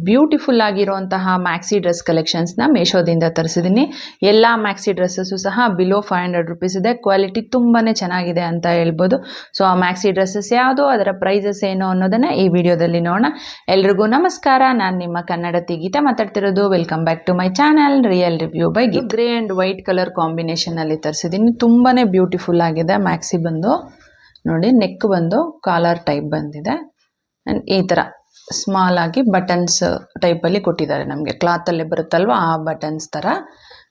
Beautiful ಆಗಿರುವಂತಹ maxi dress ಕಲೆಕ್ಷನ್ಸ್ನ ಮೀಶೋದಿಂದ ತರಿಸಿದ್ದೀನಿ. ಎಲ್ಲ maxi dresses ಸಹ ಬಿಲೋ 500 ರುಪೀಸ್ ಇದೆ. ಕ್ವಾಲಿಟಿ ತುಂಬಾ ಚೆನ್ನಾಗಿದೆ ಅಂತ ಹೇಳ್ಬೋದು. ಸೊ ಆ ಮ್ಯಾಕ್ಸಿ ಡ್ರೆಸ್ಸಸ್ ಯಾವುದು, ಅದರ ಪ್ರೈಸಸ್ ಏನು ಅನ್ನೋದನ್ನು ಈ ವಿಡಿಯೋದಲ್ಲಿ ನೋಡೋಣ. ಎಲ್ರಿಗೂ ನಮಸ್ಕಾರ, ನಾನು ನಿಮ್ಮ ಕನ್ನಡತಿ ಗೀತಾ ಮಾತಾಡ್ತಿರೋದು. Welcome back to my channel real review by Geetha. Grey and white colour ಕಾಂಬಿನೇಷನಲ್ಲಿ ತರಿಸಿದ್ದೀನಿ. ತುಂಬಾ ಬ್ಯೂಟಿಫುಲ್ ಆಗಿದೆ. ಮ್ಯಾಕ್ಸಿ ಬಂದು ನೋಡಿ, ನೆಕ್ ಬಂದು ಕಾಲರ್ ಟೈಪ್ ಬಂದಿದೆ ಆ್ಯಂಡ್ ಈ ಥರ ಸ್ಮಾಲ್ ಆಗಿ ಬಟನ್ಸ್ ಟೈಪಲ್ಲಿ ಕೊಟ್ಟಿದ್ದಾರೆ. ನಮಗೆ ಕ್ಲಾತಲ್ಲೇ ಬರುತ್ತಲ್ವ ಆ ಬಟನ್ಸ್ ಥರ.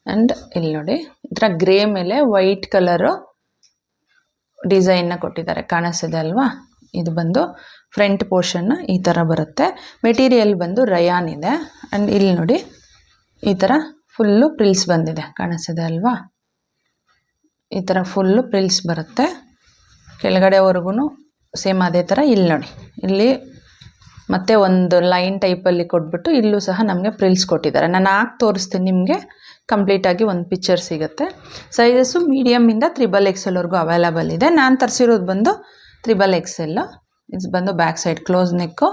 ಆ್ಯಂಡ್ ಇಲ್ಲಿ ನೋಡಿ, ಈ ಥರ ಗ್ರೇ ಮೇಲೆ ವೈಟ್ ಕಲರು ಡಿಸೈನ್ನ ಕೊಟ್ಟಿದ್ದಾರೆ, ಕಾಣಿಸ್ತಿದೆ ಅಲ್ವಾ. ಇದು ಬಂದು ಫ್ರಂಟ್ ಪೋರ್ಷನ್ ಈ ಥರ ಬರುತ್ತೆ. ಮೆಟೀರಿಯಲ್ ಬಂದು ರಯಾನ್ ಇದೆ. ಆ್ಯಂಡ್ ಇಲ್ಲಿ ನೋಡಿ, ಈ ಥರ ಫುಲ್ಲು ಪ್ರಿಲ್ಸ್ ಬಂದಿದೆ, ಕಾಣಿಸ್ತಿದೆ ಅಲ್ವಾ. ಈ ಥರ ಫುಲ್ಲು ಪ್ರಿಲ್ಸ್ ಬರುತ್ತೆ ಕೆಳಗಡೆವರೆಗೂ ಸೇಮ್ ಅದೇ ಥರ. ಇಲ್ಲಿ ನೋಡಿ, ಇಲ್ಲಿ ಮತ್ತು ಒಂದು ಲೈನ್ ಟೈಪಲ್ಲಿ ಕೊಟ್ಬಿಟ್ಟು ಇಲ್ಲೂ ಸಹ ನಮಗೆ ಪ್ರಿಲ್ಸ್ ಕೊಟ್ಟಿದ್ದಾರೆ. ನಾನು ಹಾಕಿ ತೋರಿಸ್ತೀನಿ ನಿಮಗೆ, ಕಂಪ್ಲೀಟಾಗಿ ಒಂದು ಪಿಕ್ಚರ್ ಸಿಗುತ್ತೆ. ಸೈಜಸ್ಸು ಮೀಡಿಯಮಿಂದ 3XL ವರೆಗೂ ಅವೈಲಬಲ್ ಇದೆ. ನಾನು ತರಿಸಿರೋದು ಬಂದು 3XL. ಇದು ಬಂದು ಬ್ಯಾಕ್ ಸೈಡ್ ಕ್ಲೋಸ್ ನೆಕ್ಕು.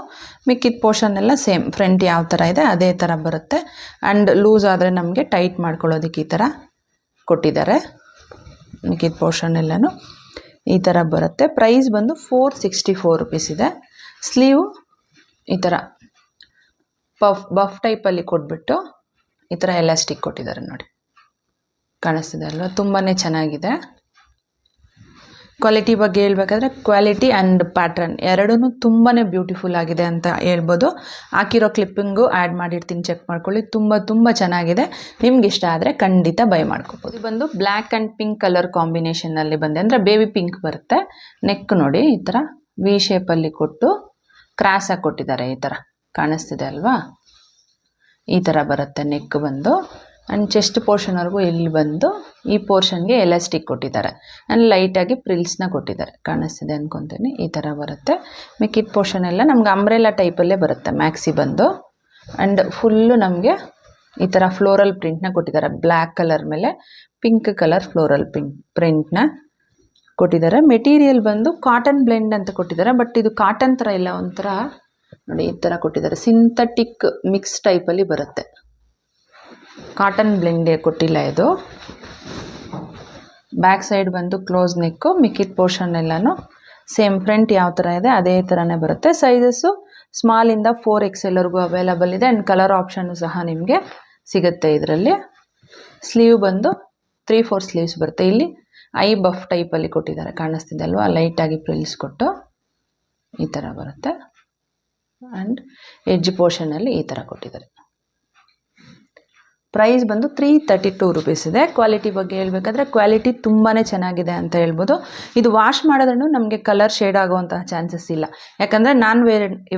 ಮಿಕ್ಕಿದ ಪೋರ್ಷನ್ ಎಲ್ಲ ಸೇಮ್, ಫ್ರಂಟ್ ಯಾವ ಥರ ಇದೆ ಅದೇ ಥರ ಬರುತ್ತೆ. ಆ್ಯಂಡ್ ಲೂಸ್ ಆದರೆ ನಮಗೆ ಟೈಟ್ ಮಾಡ್ಕೊಳ್ಳೋದಕ್ಕೆ ಈ ಥರ ಕೊಟ್ಟಿದ್ದಾರೆ. ಮಿಕ್ಕಿದ ಪೋರ್ಷನ್ ಎಲ್ಲನೂ ಈ ಥರ ಬರುತ್ತೆ. ಪ್ರೈಸ್ ಬಂದು 464 ರುಪೀಸ್ ಇದೆ. ಸ್ಲೀವ್ ಈ ಥರ ಬಫ್ ಟೈಪಲ್ಲಿ ಕೊಟ್ಬಿಟ್ಟು ಈ ಥರ ಎಲಾಸ್ಟಿಕ್ ಕೊಟ್ಟಿದ್ದಾರೆ ನೋಡಿ, ಕಾಣಿಸ್ತಿದೆ ಅಲ್ವಾ. ತುಂಬಾ ಚೆನ್ನಾಗಿದೆ. ಕ್ವಾಲಿಟಿ ಬಗ್ಗೆ ಹೇಳ್ಬೇಕಾದ್ರೆ ಕ್ವಾಲಿಟಿ ಆ್ಯಂಡ್ ಪ್ಯಾಟ್ರನ್ ಎರಡೂ ತುಂಬಾ ಬ್ಯೂಟಿಫುಲ್ ಆಗಿದೆ ಅಂತ ಹೇಳ್ಬೋದು. ಹಾಕಿರೋ ಕ್ಲಿಪ್ಪಿಂಗು ಆ್ಯಡ್ ಮಾಡಿರ್ತೀನಿ, ಚೆಕ್ ಮಾಡ್ಕೊಳ್ಳಿ. ತುಂಬ ಚೆನ್ನಾಗಿದೆ. ನಿಮ್ಗೆ ಇಷ್ಟ ಆದರೆ ಖಂಡಿತ ಬೈ ಮಾಡ್ಕೋಬೋದು. ಇದು ಬಂದು ಬ್ಲ್ಯಾಕ್ ಆ್ಯಂಡ್ ಪಿಂಕ್ ಕಲರ್ ಕಾಂಬಿನೇಷನಲ್ಲಿ ಬಂದೆ, ಅಂದರೆ ಬೇಬಿ ಪಿಂಕ್ ಬರುತ್ತೆ. ನೆಕ್ ನೋಡಿ, ಈ ಥರ ವಿ ಶೇಪಲ್ಲಿ ಕೊಟ್ಟು ಕ್ರಾಸಾಗಿ ಕೊಟ್ಟಿದ್ದಾರೆ. ಈ ಥರ ಕಾಣಿಸ್ತಿದೆ ಅಲ್ವಾ. ಈ ಥರ ಬರುತ್ತೆ ನೆಕ್ ಬಂದು. ಆ್ಯಂಡ್ ಚೆಸ್ಟ್ ಪೋರ್ಷನ್ವರೆಗೂ ಇಲ್ಲಿ ಬಂದು ಈ ಪೋರ್ಷನ್ಗೆ ಎಲಾಸ್ಟಿಕ್ ಕೊಟ್ಟಿದ್ದಾರೆ. ಆ್ಯಂಡ್ ಲೈಟಾಗಿ ಪ್ರಿಲ್ಸ್ನ ಕೊಟ್ಟಿದ್ದಾರೆ, ಕಾಣಿಸ್ತಿದೆ ಅಂದ್ಕೊತೀನಿ. ಈ ಥರ ಬರುತ್ತೆ. ಮಿಕ್ಕಿದ ಪೋರ್ಷನ್ ಎಲ್ಲ ನಮ್ಗೆ ಅಂಬ್ರೆಲಾ ಟೈಪಲ್ಲೇ ಬರುತ್ತೆ ಮ್ಯಾಕ್ಸಿ ಬಂದು. ಆ್ಯಂಡ್ ಫುಲ್ಲು ನಮಗೆ ಈ ಥರ ಫ್ಲೋರಲ್ ಪ್ರಿಂಟ್ನ ಕೊಟ್ಟಿದ್ದಾರೆ. ಬ್ಲ್ಯಾಕ್ ಕಲರ್ ಮೇಲೆ ಪಿಂಕ್ ಕಲರ್ ಫ್ಲೋರಲ್ ಪ್ರಿಂಟ್ನ ಕೊಟ್ಟಿದ್ದಾರೆ. ಮೆಟೀರಿಯಲ್ ಬಂದು ಕಾಟನ್ ಬ್ಲೆಂಡ್ ಅಂತ ಕೊಟ್ಟಿದ್ದಾರೆ. ಬಟ್ ಇದು ಕಾಟನ್ ಥರ ಇಲ್ಲ, ಒಂಥರ ನೋಡಿ ಈ ಥರ ಕೊಟ್ಟಿದ್ದಾರೆ. ಸಿಂಥೆಟಿಕ್ ಮಿಕ್ಸ್ ಟೈಪಲ್ಲಿ ಬರುತ್ತೆ. ಕಾಟನ್ ಬ್ಲೆಂಡೇ ಕೊಟ್ಟಿಲ್ಲ ಇದು. ಬ್ಯಾಕ್ ಸೈಡ್ ಬಂದು ಕ್ಲೋಸ್ ನೆಕ್ಕು. ಮಿಕ್ಕಿದ ಪೋರ್ಷನ್ ಎಲ್ಲನೂ ಸೇಮ್, ಫ್ರಂಟ್ ಯಾವ ಥರ ಇದೆ ಅದೇ ಥರನೇ ಬರುತ್ತೆ. ಸೈಜಸ್ಸು ಸ್ಮಾಲಿಂದ 4XL ವರೆಗೂ ಅವೈಲಬಲ್ ಇದೆ. ಆ್ಯಂಡ್ ಕಲರ್ ಆಪ್ಷನ್ನು ಸಹ ನಿಮಗೆ ಸಿಗುತ್ತೆ ಇದರಲ್ಲಿ. ಸ್ಲೀವ್ ಬಂದು 3/4 ಸ್ಲೀವ್ಸ್ ಬರುತ್ತೆ. ಇಲ್ಲಿ ಐ ಬಫ್ ಟೈಪಲ್ಲಿ ಕೊಟ್ಟಿದ್ದಾರೆ, ಕಾಣಿಸ್ತಿದೆ ಅಲ್ವಾ. ಲೈಟಾಗಿ ಪ್ರಿಲ್ಸ್ ಕೊಟ್ಟು ಈ ಥರ ಬರುತ್ತೆ. ಆ್ಯಂಡ್ ಎಡ್ಜ್ ಪೋರ್ಷನಲ್ಲಿ ಈ ಥರ ಕೊಟ್ಟಿದ್ದಾರೆ. ಪ್ರೈಸ್ ಬಂದು 332 ರುಪೀಸ್ ಇದೆ. ಕ್ವಾಲಿಟಿ ಬಗ್ಗೆ ಹೇಳಬೇಕಾದ್ರೆ ಕ್ವಾಲಿಟಿ ತುಂಬಾ ಚೆನ್ನಾಗಿದೆ ಅಂತ ಹೇಳ್ಬೋದು. ಇದು ವಾಶ್ ಮಾಡಿದ್ರೂ ನಮಗೆ ಕಲರ್ ಶೇಡ್ ಆಗುವಂತಹ ಚಾನ್ಸಸ್ ಇಲ್ಲ, ಯಾಕಂದರೆ ನಾನು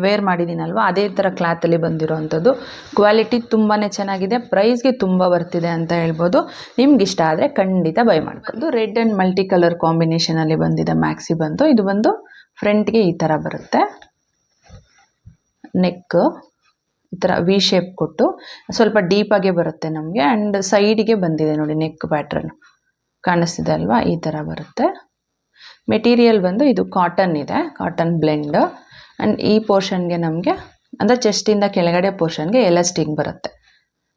ವೇರ್ ಮಾಡಿದ್ದೀನಲ್ವ ಅದೇ ಥರ ಕ್ಲಾತಲ್ಲಿ ಬಂದಿರೋವಂಥದ್ದು. ಕ್ವಾಲಿಟಿ ತುಂಬಾ ಚೆನ್ನಾಗಿದೆ. ಪ್ರೈಸ್ಗೆ ತುಂಬ ಬರ್ತಿದೆ ಅಂತ ಹೇಳ್ಬೋದು. ನಿಮ್ಗೆ ಇಷ್ಟ ಆದರೆ ಖಂಡಿತ ಬೈ ಮಾಡ್ಕೊಂಡು. ರೆಡ್ ಆ್ಯಂಡ್ ಮಲ್ಟಿ ಕಲರ್ ಕಾಂಬಿನೇಷನಲ್ಲಿ ಬಂದಿದೆ ಮ್ಯಾಕ್ಸಿ ಬಂದು. ಇದು ಬಂದು ಫ್ರಂಟ್ಗೆ ಈ ಥರ ಬರುತ್ತೆ. ನೆಕ್ ಈ ಥರ ವಿ ಶೇಪ್ ಕೊಟ್ಟು ಸ್ವಲ್ಪ ಡೀಪಾಗೆ ಬರುತ್ತೆ ನಮಗೆ. ಆ್ಯಂಡ್ ಸೈಡಿಗೆ ಬಂದಿದೆ ನೋಡಿ ನೆಕ್ ಪ್ಯಾಟ್ರನ್, ಕಾಣಿಸ್ತಿದೆ ಅಲ್ವಾ. ಈ ಥರ ಬರುತ್ತೆ. ಮೆಟೀರಿಯಲ್ ಬಂದು ಇದು ಕಾಟನ್ ಇದೆ, ಕಾಟನ್ ಬ್ಲೆಂಡ್. ಆ್ಯಂಡ್ ಈ ಪೋರ್ಷನ್ಗೆ ನಮಗೆ ಅಂದರೆ ಚೆಸ್ಟಿಂದ ಕೆಳಗಡೆ ಪೋರ್ಷನ್ಗೆ ಎಲಾಸ್ಟಿಕ್ ಬರುತ್ತೆ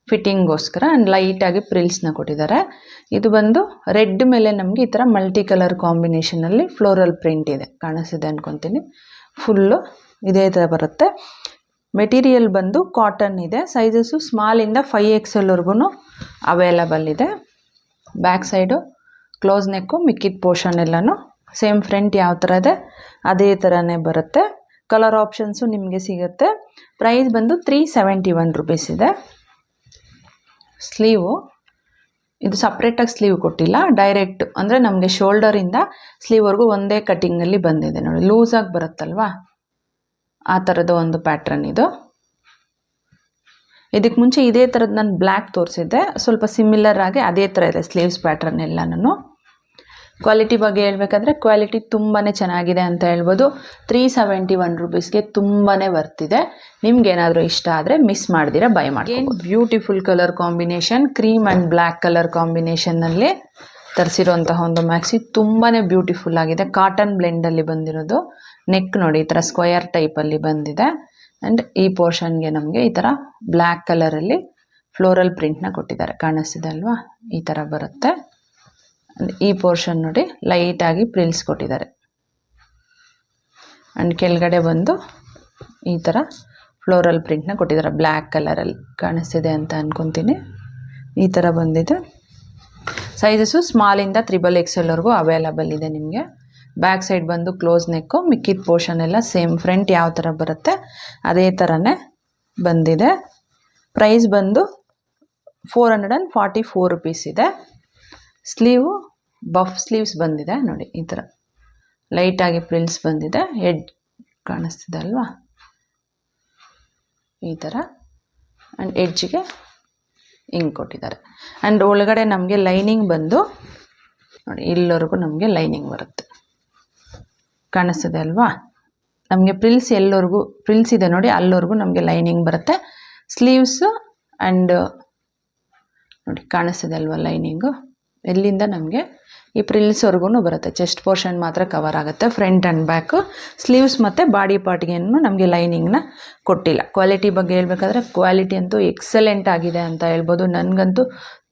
ಫಿಟ್ಟಿಂಗ್ಗೋಸ್ಕರ. ಆ್ಯಂಡ್ ಲೈಟಾಗಿ ಪ್ರಿಲ್ಸ್ನ ಕೊಟ್ಟಿದ್ದಾರೆ. ಇದು ಬಂದು ರೆಡ್ ಮೇಲೆ ನಮಗೆ ಈ ಥರ ಮಲ್ಟಿ ಕಲರ್ ಕಾಂಬಿನೇಷನಲ್ಲಿ ಫ್ಲೋರಲ್ ಪ್ರಿಂಟ್ ಇದೆ, ಕಾಣಿಸ್ತಿದೆ ಅಂದ್ಕೊತೀನಿ. ಫುಲ್ಲು ಇದೇ ಥರ ಬರುತ್ತೆ. ಮೆಟೀರಿಯಲ್ ಬಂದು ಕಾಟನ್ ಇದೆ. ಸೈಜಸ್ಸು ಸ್ಮಾಲಿಂದ 5XL ವರೆಗೂ ಅವೈಲಬಲ್ ಇದೆ. ಬ್ಯಾಕ್ ಸೈಡು ಕ್ಲೋಸ್ ನೆಕ್ಕು. ಮಿಕ್ಕಿದ ಪೋರ್ಷನ್ ಎಲ್ಲನೂ ಸೇಮ್, ಫ್ರಂಟ್ ಯಾವ ಥರ ಇದೆ ಅದೇ ಥರನೇ ಬರುತ್ತೆ. ಕಲರ್ ಆಪ್ಷನ್ಸು ನಿಮಗೆ ಸಿಗುತ್ತೆ. ಪ್ರೈಸ್ ಬಂದು 371 ರುಪೀಸ್ ಇದೆ. ಸ್ಲೀವು ಇದು ಸಪ್ರೇಟಾಗಿ ಸ್ಲೀವ್ ಕೊಟ್ಟಿಲ್ಲ, ಡೈರೆಕ್ಟ್ ಅಂದರೆ ನಮಗೆ ಶೋಲ್ಡರಿಂದ ಸ್ಲೀವ್ವರೆಗೂ ಒಂದೇ ಕಟ್ಟಿಂಗಲ್ಲಿ ಬಂದಿದೆ ನೋಡಿ. ಲೂಸಾಗಿ ಬರುತ್ತಲ್ವಾ ಆ ಥರದ ಒಂದು ಪ್ಯಾಟ್ರನ್ ಇದು. ಇದಕ್ಕೆ ಮುಂಚೆ ಇದೇ ಥರದ್ದು ನಾನು ಬ್ಲ್ಯಾಕ್ ತೋರಿಸಿದ್ದೆ, ಸ್ವಲ್ಪ ಸಿಮಿಲರ್ ಆಗಿ ಅದೇ ಥರ ಇದೆ ಸ್ಲೀವ್ಸ್ ಪ್ಯಾಟ್ರನ್ ಎಲ್ಲನೂ. ಕ್ವಾಲಿಟಿ ಬಗ್ಗೆ ಹೇಳಬೇಕಾದ್ರೆ ಕ್ವಾಲಿಟಿ ತುಂಬಾ ಚೆನ್ನಾಗಿದೆ ಅಂತ ಹೇಳ್ಬೋದು. 371 ರುಪೀಸ್ಗೆ ತುಂಬಾ ಬರ್ತಿದೆ. ನಿಮ್ಗೇನಾದರೂ ಇಷ್ಟ ಆದರೆ ಮಿಸ್ ಮಾಡ್ದಿರ ಬೈ ಮಾಡಿ. Beautiful colour combination, cream and black colour ಕಾಂಬಿನೇಷನ್ನಲ್ಲಿ ತರಿಸಿರುವಂತಹ ಒಂದು ಮ್ಯಾಕ್ಸಿ ತುಂಬಾ ಬ್ಯೂಟಿಫುಲ್ ಆಗಿದೆ. ಕಾಟನ್ ಬ್ಲೆಂಡಲ್ಲಿ ಬಂದಿರೋದು. ನೆಕ್ ನೋಡಿ ಈ ಥರ ಸ್ಕ್ವಯರ್ ಟೈಪಲ್ಲಿ ಬಂದಿದೆ. ಆ್ಯಂಡ್ ಈ ಪೋರ್ಷನ್ಗೆ ನಮಗೆ ಈ ಥರ ಬ್ಲ್ಯಾಕ್ ಕಲರಲ್ಲಿ ಫ್ಲೋರಲ್ ಪ್ರಿಂಟ್ನ ಕೊಟ್ಟಿದ್ದಾರೆ, ಕಾಣಿಸ್ತಿದೆ ಅಲ್ವಾ? ಈ ಥರ ಬರುತ್ತೆ. ಈ ಪೋರ್ಷನ್ ನೋಡಿ ಲೈಟಾಗಿ ಪ್ರಿಲ್ಸ್ ಕೊಟ್ಟಿದ್ದಾರೆ. ಆ್ಯಂಡ್ ಕೆಳಗಡೆ ಬಂದು ಈ ಥರ ಫ್ಲೋರಲ್ ಪ್ರಿಂಟ್ನ ಕೊಟ್ಟಿದ್ದಾರೆ, ಬ್ಲ್ಯಾಕ್ ಕಲರಲ್ಲಿ ಕಾಣಿಸ್ತಿದೆ ಅಂತ ಅಂದ್ಕೊತೀನಿ. ಈ ಥರ ಬಂದಿದೆ. ಸೈಜಸ್ಸು ಸ್ಮಾಲಿಂದ 3XXL ಅವೈಲಬಲ್ ಇದೆ ನಿಮಗೆ. ಬ್ಯಾಕ್ ಸೈಡ್ ಬಂದು ಕ್ಲೋಸ್ ನೆಕ್ಕು, ಮಿಕ್ಕಿದ ಪೋರ್ಷನ್ ಎಲ್ಲ ಸೇಮ್. ಫ್ರಂಟ್ ಯಾವ ಥರ ಬರುತ್ತೆ ಅದೇ ಥರನೇ ಬಂದಿದೆ. ಪ್ರೈಸ್ ಬಂದು 444 ರುಪೀಸ್ ಇದೆ. ಸ್ಲೀವು ಬಫ್ ಸ್ಲೀವ್ಸ್ ಬಂದಿದೆ ನೋಡಿ, ಈ ಥರ ಲೈಟಾಗಿ ಪ್ರಿಲ್ಸ್ ಬಂದಿದೆ. ಹೆಡ್ ಕಾಣಿಸ್ತಿದೆ ಅಲ್ವಾ? ಈ ಥರ. ಆ್ಯಂಡ್ ಎಡ್ಜ್ಗೆ ಹಿಂಗೆ ಕೊಟ್ಟಿದ್ದಾರೆ. ಆ್ಯಂಡ್ ಒಳಗಡೆ ನಮಗೆ ಲೈನಿಂಗ್ ಬಂದು ನೋಡಿ ಇಲ್ಲಿವರೆಗೂ ನಮಗೆ ಲೈನಿಂಗ್ ಬರುತ್ತೆ, ಕಾಣಿಸ್ತಿದೆ ಅಲ್ವಾ? ನಮಗೆ ಪ್ರಿಲ್ಸ್ ಎಲ್ಲವರೆಗೂ ಪ್ರಿಲ್ಸ್ ಇದೆ ನೋಡಿ, ಅಲ್ಲಿವರೆಗೂ ನಮಗೆ ಲೈನಿಂಗ್ ಬರುತ್ತೆ. ಸ್ಲೀವ್ಸು ಆ್ಯಂಡ್ ನೋಡಿ ಕಾಣಿಸ್ತಿದೆ ಅಲ್ವಾ ಲೈನಿಂಗು? ಎಲ್ಲಿಂದ ನಮಗೆ ಈ ಪ್ರಿಲ್ಸ್ವರೆಗೂ ಬರುತ್ತೆ. ಚೆಸ್ಟ್ ಪೋರ್ಷನ್ ಮಾತ್ರ ಕವರ್ ಆಗುತ್ತೆ, ಫ್ರಂಟ್ ಆ್ಯಂಡ್ ಬ್ಯಾಕು. ಸ್ಲೀವ್ಸ್ ಮತ್ತು ಬಾಡಿ ಪಾರ್ಟ್ಗೇನು ನಮಗೆ ಲೈನಿಂಗ್ನ ಕೊಟ್ಟಿಲ್ಲ. ಕ್ವಾಲಿಟಿ ಬಗ್ಗೆ ಹೇಳ್ಬೇಕಾದ್ರೆ ಕ್ವಾಲಿಟಿ ಅಂತೂ ಎಕ್ಸಲೆಂಟ್ ಆಗಿದೆ ಅಂತ ಹೇಳ್ಬೋದು. ನನಗಂತೂ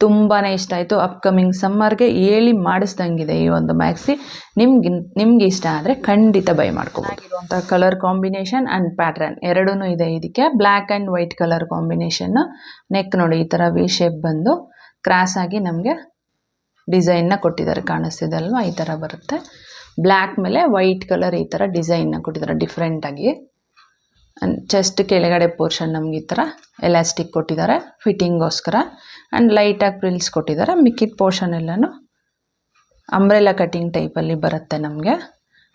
ತುಂಬಾ ಇಷ್ಟ ಆಯಿತು. ಅಪ್ಕಮಿಂಗ್ ಸಮ್ಮರ್ಗೆ ಹೇಳಿ ಮಾಡಿಸ್ದಂಗಿದೆ ಈ ಒಂದು ಮ್ಯಾಕ್ಸಿ. ನಿಮ್ಗೆ ಇಷ್ಟ ಆದರೆ ಖಂಡಿತ ಬೈ ಮಾಡ್ಕೋಬೋದಿರುವಂಥ ಕಲರ್ ಕಾಂಬಿನೇಷನ್ ಆ್ಯಂಡ್ ಪ್ಯಾಟ್ರನ್ ಎರಡೂ ಇದೆ ಇದಕ್ಕೆ. Black and white colour combination. Neck ನೋಡಿ ಈ ಥರ ವಿ ಶೇಪ್ ಬಂದು ಕ್ರಾಸ್ ಆಗಿ ನಮಗೆ ಡಿಸೈನ್ನ ಕೊಟ್ಟಿದ್ದಾರೆ, ಕಾಣಿಸ್ತಿದೆ ಅಲ್ವಾ? ಈ ಥರ ಬರುತ್ತೆ. ಬ್ಲ್ಯಾಕ್ ಮೇಲೆ ವೈಟ್ ಕಲರ್ ಈ ಥರ ಡಿಸೈನ್ನ ಕೊಟ್ಟಿದ್ದಾರೆ ಡಿಫ್ರೆಂಟಾಗಿ. ಚೆಸ್ಟ್ ಕೆಳಗಡೆ ಪೋರ್ಷನ್ ನಮ್ಗೆ ಈ ಥರ ಎಲಾಸ್ಟಿಕ್ ಕೊಟ್ಟಿದ್ದಾರೆ ಫಿಟ್ಟಿಂಗೋಸ್ಕರ. ಆ್ಯಂಡ್ ಲೈಟಾಗಿ ಪ್ರಿಲ್ಸ್ ಕೊಟ್ಟಿದ್ದಾರೆ. ಮಿಕ್ಕಿದ ಪೋರ್ಷನ್ ಎಲ್ಲನೂ ಅಂಬ್ರೆಲಾ ಕಟ್ಟಿಂಗ್ ಟೈಪಲ್ಲಿ ಬರುತ್ತೆ ನಮಗೆ.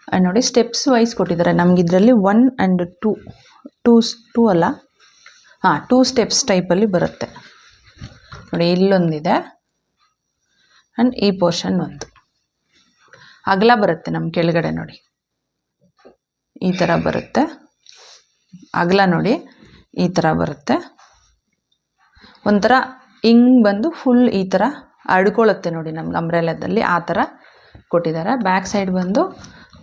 ಆ್ಯಂಡ್ ನೋಡಿ ಸ್ಟೆಪ್ಸ್ ವೈಸ್ ಕೊಟ್ಟಿದ್ದಾರೆ ನಮ್ಗೆ ಇದರಲ್ಲಿ. 1 ಆ್ಯಂಡ್ 2 ಅಲ್ಲ, 2 ಸ್ಟೆಪ್ಸ್ ಟೈಪಲ್ಲಿ ಬರುತ್ತೆ ನೋಡಿ. ಇಲ್ಲೊಂದಿದೆ ಆ್ಯಂಡ್ ಈ ಪೋರ್ಷನ್ ಒಂದು ಅಗಲ ಬರುತ್ತೆ ನಮ್ಮ ಕೆಳಗಡೆ ನೋಡಿ, ಈ ಥರ ಬರುತ್ತೆ. ಅಗಲ ನೋಡಿ ಈ ಥರ ಬರುತ್ತೆ. ಒಂಥರ ಹಿಂಗೆ ಬಂದು ಫುಲ್ ಈ ಥರ ಹರಡ್ಕೊಳ್ಳುತ್ತೆ ನೋಡಿ ನಮ್ಗೆ ಅಂಬ್ರೆಲಾದಲ್ಲಿ, ಆ ಥರ ಕೊಟ್ಟಿದ್ದಾರೆ. ಬ್ಯಾಕ್ ಸೈಡ್ ಬಂದು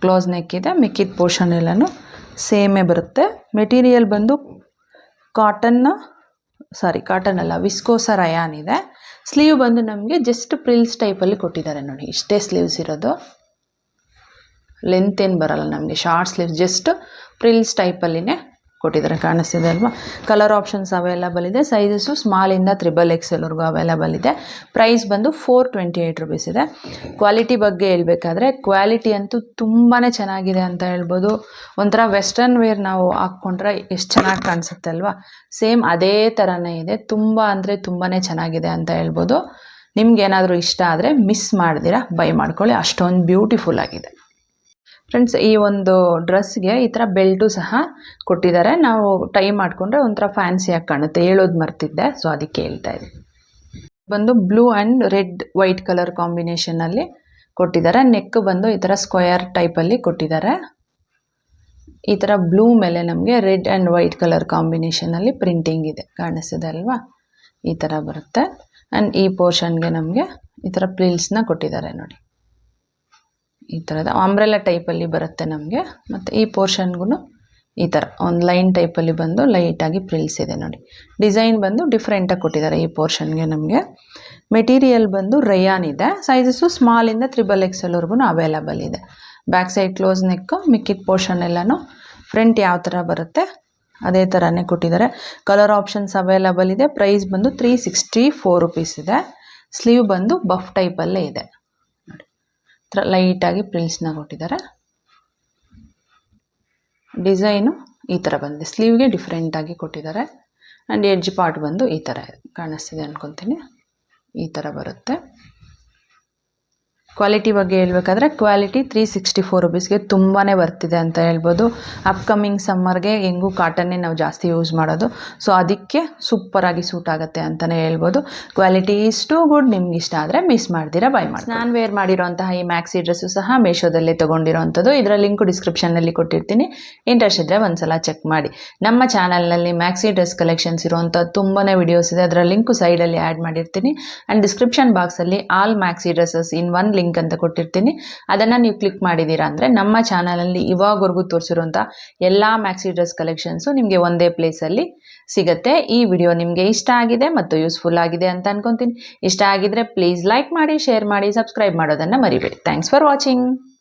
ಕ್ಲೋಸ್ ನೆಕ್ ಇದೆ. ಮಿಕ್ಕಿದ ಪೋರ್ಷನ್ ಎಲ್ಲನೂ ಸೇಮೇ ಬರುತ್ತೆ. ಮೆಟೀರಿಯಲ್ ಬಂದು ಕಾಟನ್ ಅಲ್ಲ, ವಿಸ್ಕೋಸ ರಯಾನ್ ಇದೆ. ಸ್ಲೀವ್ ಬಂದು ನಮಗೆ ಜಸ್ಟ್ ಪ್ರಿಲ್ಸ್ ಟೈಪಲ್ಲಿ ಕೊಟ್ಟಿದ್ದಾರೆ ನೋಡಿ. ಇಷ್ಟೇ ಸ್ಲೀವ್ಸ್ ಇರೋದು, ಲೆಂತ್ ಏನು ಬರಲ್ಲ ನಮಗೆ. ಶಾರ್ಟ್ ಸ್ಲೀವ್ಸ್ ಜಸ್ಟ್ ಪ್ರಿಲ್ಸ್ ಟೈಪಲ್ಲಿನೇ ಕೊಟ್ಟಿದ್ದಾರೆ, ಕಾಣಿಸ್ತಿದೆ ಅಲ್ವಾ? ಕಲರ್ ಆಪ್ಷನ್ಸ್ ಅವೈಲಬಲ್ ಇದೆ. ಸೈಜಸ್ಸು ಸ್ಮಾಲಿಂದ 3XXL ಅವೈಲಬಲ್ ಇದೆ. ಪ್ರೈಸ್ ಬಂದು 428 ರುಪೀಸ್ ಇದೆ. ಕ್ವಾಲಿಟಿ ಬಗ್ಗೆ ಹೇಳ್ಬೇಕಾದ್ರೆ ಕ್ವಾಲಿಟಿ ಅಂತೂ ತುಂಬಾ ಚೆನ್ನಾಗಿದೆ ಅಂತ ಹೇಳ್ಬೋದು. ಒಂಥರ ವೆಸ್ಟರ್ನ್ ವೇರ್ ನಾವು ಹಾಕ್ಕೊಂಡ್ರೆ ಎಷ್ಟು ಚೆನ್ನಾಗಿ ಕಾಣಿಸುತ್ತೆ ಅಲ್ವಾ? ಸೇಮ್ ಅದೇ ಥರನೇ ಇದೆ. ತುಂಬ ಅಂದರೆ ತುಂಬಾ ಚೆನ್ನಾಗಿದೆ ಅಂತ ಹೇಳ್ಬೋದು. ನಿಮ್ಗೇನಾದರೂ ಇಷ್ಟ ಆದರೆ ಮಿಸ್ ಮಾಡ್ದಿರಾ ಬೈ ಮಾಡ್ಕೊಳ್ಳಿ, ಅಷ್ಟೊಂದು ಬ್ಯೂಟಿಫುಲ್ ಆಗಿದೆ. ಫ್ರೆಂಡ್ಸ್, ಈ ಒಂದು ಡ್ರೆಸ್ಗೆ ಈ ಥರ ಬೆಲ್ಟು ಸಹ ಕೊಟ್ಟಿದ್ದಾರೆ. ನಾವು ಟೈ ಮಾಡಿಕೊಂಡ್ರೆ ಒಂಥರ ಫ್ಯಾನ್ಸಿಯಾಗಿ ಕಾಣುತ್ತೆ. ಹೇಳೋದು ಮರ್ತಿದ್ದೆ, ಸೊ ಅದಕ್ಕೆ ಹೇಳ್ತಾ ಇದ್ದೀನಿ. ಬಂದು blue and red white colour ಕಾಂಬಿನೇಷನಲ್ಲಿ ಕೊಟ್ಟಿದ್ದಾರೆ. ನೆಕ್ ಬಂದು ಈ ಥರ ಸ್ಕ್ವಯರ್ ಟೈಪಲ್ಲಿ ಕೊಟ್ಟಿದ್ದಾರೆ. ಈ ಥರ ಬ್ಲೂ ಮೇಲೆ ನಮಗೆ ರೆಡ್ ಆ್ಯಂಡ್ ವೈಟ್ ಕಲರ್ ಕಾಂಬಿನೇಷನಲ್ಲಿ ಪ್ರಿಂಟಿಂಗ್ ಇದೆ, ಕಾಣಿಸ್ತಿದೆ ಅಲ್ವಾ? ಈ ಥರ ಬರುತ್ತೆ. ಆ್ಯಂಡ್ ಈ ಪೋರ್ಷನ್ಗೆ ನಮಗೆ ಈ ಥರ ಪ್ರಿಲ್ಸ್ನ ಕೊಟ್ಟಿದ್ದಾರೆ ನೋಡಿ. ಈ ಥರದ ಅಂಬ್ರೆಲಾ ಟೈಪಲ್ಲಿ ಬರುತ್ತೆ ನಮಗೆ. ಮತ್ತು ಈ ಪೋರ್ಷನ್ಗೂ ಈ ಥರ ಒಂದು ಲೈನ್ ಟೈಪಲ್ಲಿ ಬಂದು ಲೈಟಾಗಿ ಪ್ರಿಲ್ಸ್ ಇದೆ ನೋಡಿ. ಡಿಸೈನ್ ಬಂದು ಡಿಫ್ರೆಂಟಾಗಿ ಕೊಟ್ಟಿದ್ದಾರೆ ಈ ಪೋರ್ಷನ್ಗೆ ನಮಗೆ. ಮೆಟೀರಿಯಲ್ ಬಂದು ರಯಾನ್ ಇದೆ. ಸೈಜಸ್ಸು ಸ್ಮಾಲಿಂದ 3XXL ಅವೈಲಬಲ್ ಇದೆ. ಬ್ಯಾಕ್ ಸೈಡ್ ಕ್ಲೋಸ್ ನೆಕ್ಕು, ಮಿಕ್ಕಿದ ಪೋರ್ಷನ್ ಎಲ್ಲನೂ ಫ್ರಂಟ್ ಯಾವ ಥರ ಬರುತ್ತೆ ಅದೇ ಥರನೇ ಕೊಟ್ಟಿದ್ದಾರೆ. ಕಲರ್ ಆಪ್ಷನ್ಸ್ ಅವೈಲಬಲ್ ಇದೆ. ಪ್ರೈಸ್ ಬಂದು 364 ರುಪೀಸ್ ಇದೆ. ಸ್ಲೀವ್ ಬಂದು ಬಫ್ ಟೈಪಲ್ಲೇ ಇದೆ ನೋಡಿ. ಥರ ಲೈಟಾಗಿ ಪ್ರಿಲ್ಸ್ನ ಕೊಟ್ಟಿದ್ದಾರೆ. ಡಿಸೈನು ಈ ಥರ ಬಂದಿದೆ. ಸ್ಲೀವ್ಗೆ ಡಿಫ್ರೆಂಟಾಗಿ ಕೊಟ್ಟಿದ್ದಾರೆ. ಆ್ಯಂಡ್ ಎಡ್ಜ್ ಪಾರ್ಟ್ ಬಂದು ಈ ಥರ ಕಾಣಿಸ್ತಿದೆ ಅಂದ್ಕೊತೀನಿ. ಈ ಥರ ಬರುತ್ತೆ. ಕ್ವಾಲಿಟಿ ಬಗ್ಗೆ ಹೇಳ್ಬೇಕಾದ್ರೆ ಕ್ವಾಲಿಟಿ 364 ರುಪೀಸ್ಗೆ ತುಂಬಾ ಬರ್ತಿದೆ ಅಂತ ಹೇಳ್ಬೋದು. ಅಪ್ಕಮಿಂಗ್ ಸಮ್ಮರ್ಗೆ ಹೆಂಗೂ ಕಾಟನ್ನೇ ನಾವು ಜಾಸ್ತಿ ಯೂಸ್ ಮಾಡೋದು, ಸೊ ಅದಕ್ಕೆ ಸೂಪರಾಗಿ ಸೂಟ್ ಆಗುತ್ತೆ ಅಂತಲೇ ಹೇಳ್ಬೋದು. ಕ್ವಾಲಿಟಿ ಇಷ್ಟು ಗುಡ್. ನಿಮ್ಗೆ ಇಷ್ಟ ಆದರೆ ಮಿಸ್ ಮಾಡ್ದಿರಾ ಬೈ ಮಾಡಿ. ನಾನು ವೇರ್ ಮಾಡಿರೋಂತಹ ಈ ಮ್ಯಾಕ್ಸಿ ಡ್ರೆಸ್ಸು ಸಹ ಮೀಶೋದಲ್ಲೇ ತೊಗೊಂಡಿರೋವಂಥದ್ದು. ಇದರ ಲಿಂಕು ಡಿಸ್ಕ್ರಿಪ್ಷನ್ನಲ್ಲಿ ಕೊಟ್ಟಿರ್ತೀನಿ, ಇಂಟ್ರೆಸ್ಟ್ ಇದ್ದರೆ ಒಂದ್ಸಲ ಚೆಕ್ ಮಾಡಿ. ನಮ್ಮ ಚಾನಲ್ನಲ್ಲಿ ಮ್ಯಾಕ್ಸಿ ಡ್ರೆಸ್ ಕಲೆಕ್ಷನ್ಸ್ ಇರೋವಂಥ ತುಂಬಾ ವಿಡಿಯೋಸ್ ಇದೆ, ಅದರ ಲಿಂಕು ಸೈಡಲ್ಲಿ ಆ್ಯಡ್ ಮಾಡಿರ್ತೀನಿ. ಆ್ಯಂಡ್ ಡಿಸ್ಕ್ರಿಪ್ಷನ್ ಬಾಕ್ಸಲ್ಲಿ all maxi dresses in one link link ಅಂತ ಕೊಟ್ಟಿರ್ತೀನಿ. ಅದನ್ನು ನೀವು ಕ್ಲಿಕ್ ಮಾಡಿದ್ದೀರಾ ಅಂದರೆ ನಮ್ಮ ಚಾನಲಲ್ಲಿ ಇವಾಗವರೆಗೂ ತೋರಿಸಿರುವಂಥ ಎಲ್ಲ ಮ್ಯಾಕ್ಸಿ ಡ್ರೆಸ್ ಕಲೆಕ್ಷನ್ಸು ನಿಮಗೆ ಒಂದೇ ಪ್ಲೇಸಲ್ಲಿ ಸಿಗುತ್ತೆ. ಈ ವಿಡಿಯೋ ನಿಮಗೆ ಇಷ್ಟ ಆಗಿದೆ ಮತ್ತು ಯೂಸ್ಫುಲ್ ಆಗಿದೆ ಅಂತ ಅನ್ಕೊತೀನಿ. ಇಷ್ಟ ಆಗಿದ್ರೆ ಪ್ಲೀಸ್ ಲೈಕ್ ಮಾಡಿ, ಶೇರ್ ಮಾಡಿ, ಸಬ್ಸ್ಕ್ರೈಬ್ ಮಾಡೋದನ್ನು ಮರಿಬೇಡಿ. Thanks for watching.